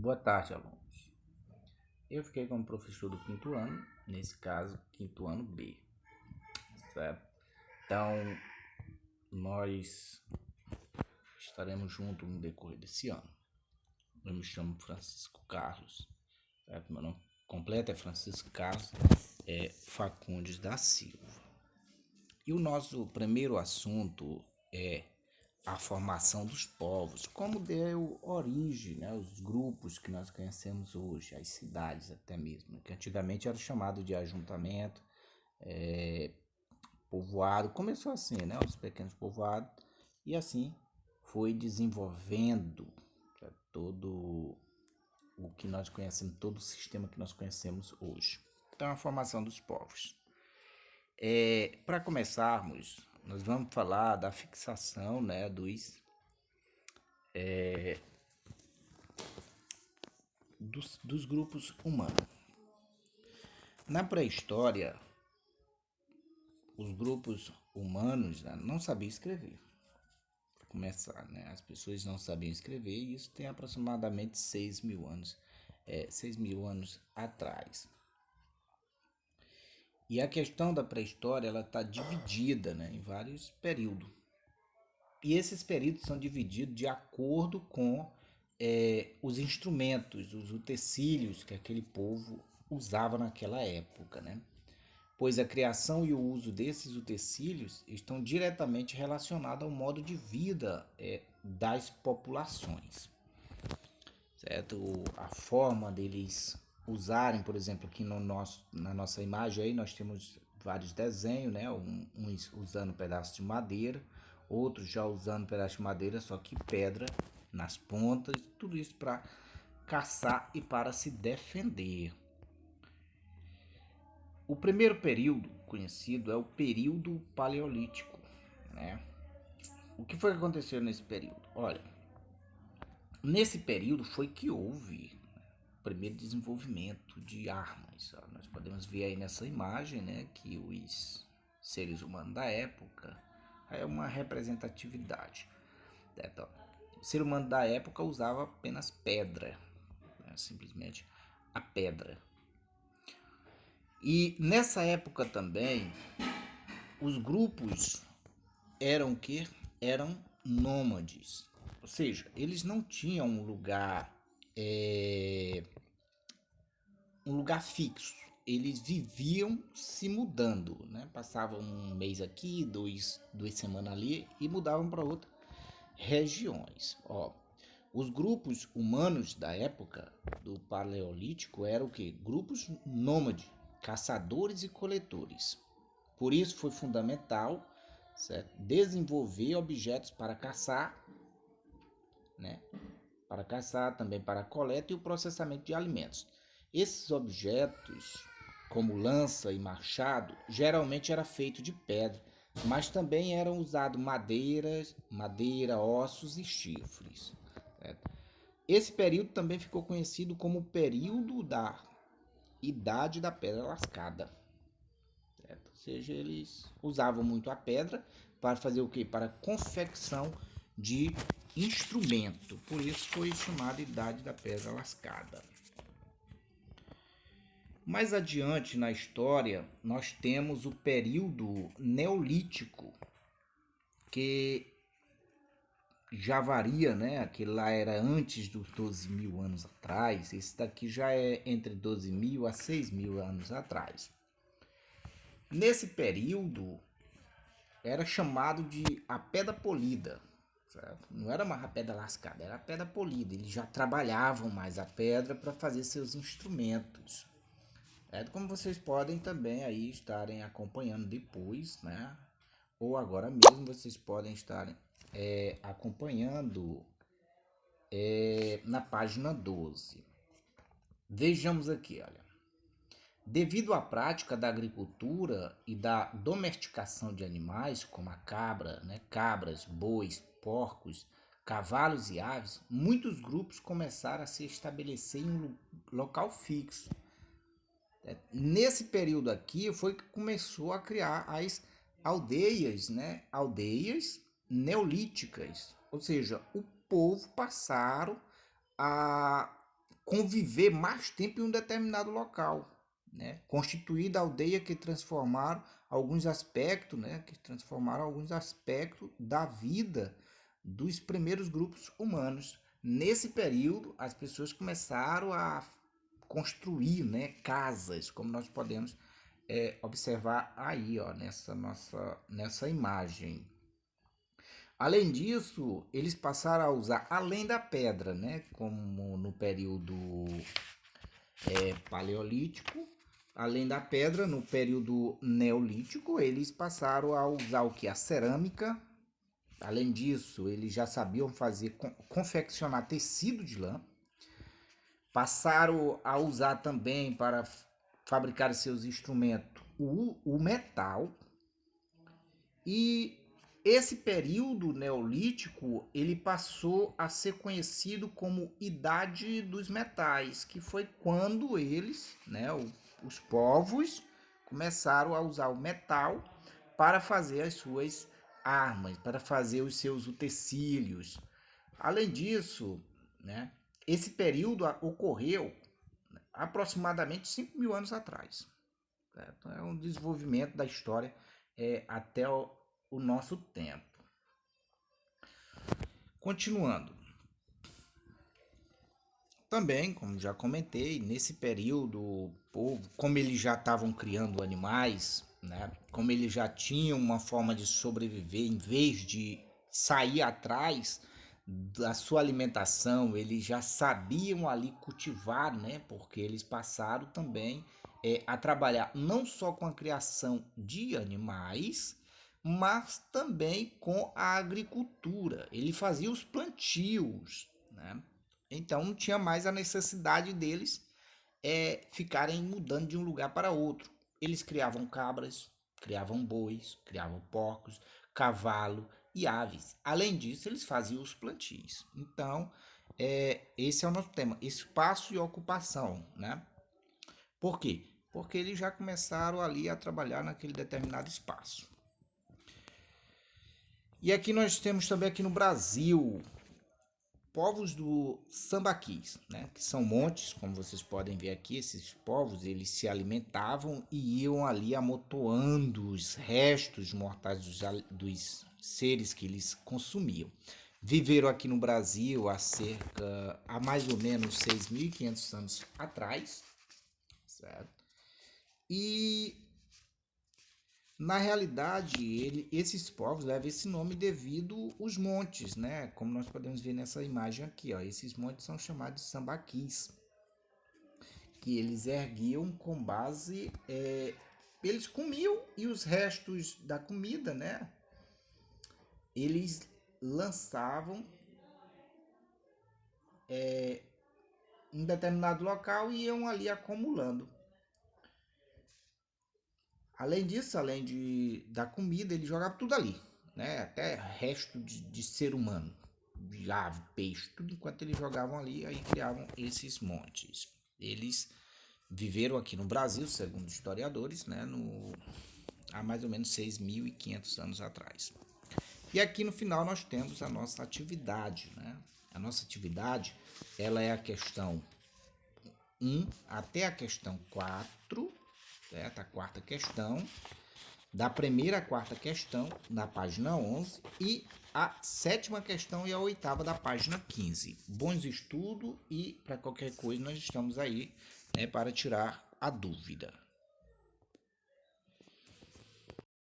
Boa tarde, alunos. Eu fiquei como professor do quinto ano, nesse caso, quinto ano B, certo? Então, nós estaremos juntos no decorrer desse ano. Eu me chamo Francisco Carlos, certo? Meu nome completo é Francisco Carlos Facundes da Silva. E o nosso primeiro assunto é a formação dos povos, como deu origem, né, os grupos que nós conhecemos hoje, as cidades até mesmo, que antigamente era chamado de ajuntamento, povoado, começou assim, né, os pequenos povoados, e assim foi desenvolvendo, né, todo o que nós conhecemos, todo o sistema que nós conhecemos hoje. Então, a formação dos povos. Para começarmos, nós vamos falar da fixação, né, dos grupos humanos. Na pré-história, os grupos humanos, né, não sabiam escrever. Para começar, né, as pessoas não sabiam escrever, e isso tem aproximadamente 6.000 anos, 6.000 anos atrás. E a questão da pré-história, ela está dividida, né, em vários períodos. E esses períodos são divididos de acordo com os instrumentos, os utensílios que aquele povo usava naquela época, né? Pois a criação e o uso desses utensílios estão diretamente relacionados ao modo de vida das populações, certo? A forma deles usarem, por exemplo, aqui na nossa imagem aí nós temos vários desenhos, né? Uns usando pedaços de madeira, outros já usando pedaço de madeira, só que pedra nas pontas, tudo isso para caçar e para se defender. O primeiro período conhecido é o período paleolítico, né? O que foi que aconteceu nesse período? Olha, nesse período foi que houve o primeiro desenvolvimento de armas. Nós podemos ver aí nessa imagem, né, que os seres humanos da época é uma representatividade. Então, o ser humano da época usava apenas pedra, né, simplesmente a pedra. E nessa época também, os grupos eram que eram nômades, ou seja, eles não tinham um lugar fixo. Eles viviam se mudando, né? Passavam um mês aqui, duas semanas ali e mudavam para outras regiões. Os grupos humanos da época do Paleolítico eram o quê? Grupos nômades, caçadores e coletores. Por isso foi fundamental, certo, desenvolver objetos para caçar, né? Para caçar, também para a coleta e o processamento de alimentos. Esses objetos, como lança e machado, geralmente era feito de pedra, mas também eram usados madeira, ossos e chifres, certo? Esse período também ficou conhecido como o período da Idade da Pedra Lascada, certo? Ou seja, eles usavam muito a pedra para fazer o quê? Para a confecção de instrumento. Por isso foi chamada Idade da Pedra Lascada. Mais adiante na história, nós temos o período Neolítico, que já varia, né? Aquele lá era antes dos 12.000 anos atrás. Esse daqui já é entre 12.000 a 6.000 anos atrás. Nesse período, era chamado de a pedra polida, certo? Não era mais a pedra lascada, era a pedra polida. Eles já trabalhavam mais a pedra para fazer seus instrumentos. Como vocês podem também aí estarem acompanhando depois, né? Ou agora mesmo vocês podem estar acompanhando na página 12. Vejamos aqui, olha. Devido à prática da agricultura e da domesticação de animais, como a cabra, né, cabras, bois, porcos, cavalos e aves, muitos grupos começaram a se estabelecer em um local fixo. Nesse período aqui foi que começou a criar as aldeias, né? Aldeias neolíticas, ou seja, o povo passaram a conviver mais tempo em um determinado local, né? Constituída a aldeia que transformaram alguns aspectos, né? Que transformaram alguns aspectos da vida dos primeiros grupos humanos. Nesse período, as pessoas começaram a construir, né, casas, como nós podemos observar aí, ó, nessa imagem. Além disso, eles passaram a usar, além da pedra, né, como no período paleolítico, além da pedra, no período neolítico, eles passaram a usar o que? A cerâmica. Além disso, eles já sabiam fazer, confeccionar tecido de lã. Passaram a usar também para fabricar seus instrumentos o metal. E esse período neolítico ele passou a ser conhecido como Idade dos Metais, que foi quando eles, né, os povos, começaram a usar o metal para fazer as suas armas, para fazer os seus utensílios. Além disso, né, esse período ocorreu aproximadamente 5.000 anos atrás. Certo? É um desenvolvimento da história até o nosso tempo. Continuando. Também, como já comentei, nesse período, o povo, como eles já estavam criando animais, né, como eles já tinham uma forma de sobreviver, em vez de sair atrás da sua alimentação, eles já sabiam ali cultivar, né, porque eles passaram também a trabalhar não só com a criação de animais, mas também com a agricultura. Ele fazia os plantios, né? Então não tinha mais a necessidade deles ficarem mudando de um lugar para outro. Eles criavam cabras, criavam bois, criavam porcos, cavalo e aves. Além disso, eles faziam os plantios. Então, esse é o nosso tema, espaço e ocupação, né? Por quê? Porque eles já começaram ali a trabalhar naquele determinado espaço. E aqui nós temos também aqui no Brasil povos do sambaquis, né? Que são montes, como vocês podem ver aqui, esses povos eles se alimentavam e iam ali amontoando os restos mortais dos seres que eles consumiam. Viveram aqui no Brasil há mais ou menos 6.500 anos atrás, certo? E na realidade, esses povos levam esse nome devido aos montes, né? Como nós podemos ver nessa imagem aqui, ó. Esses montes são chamados de sambaquis, que eles erguiam com base... eles comiam e os restos da comida, né? Eles lançavam em determinado local e iam ali acumulando. Além disso, da comida, ele jogava tudo ali, né? Até resto de ser humano, de ave, peixe, tudo enquanto eles jogavam ali, aí criavam esses montes. Eles viveram aqui no Brasil, segundo historiadores, né? Há mais ou menos 6.500 anos atrás. E aqui no final nós temos a nossa atividade, né? A nossa atividade, ela é a questão 1 até a questão 4, certo? A quarta questão, da primeira à quarta questão, na página 11, e a sétima questão e a oitava da página 15. Bons estudos e, para qualquer coisa, nós estamos aí, né, para tirar a dúvida.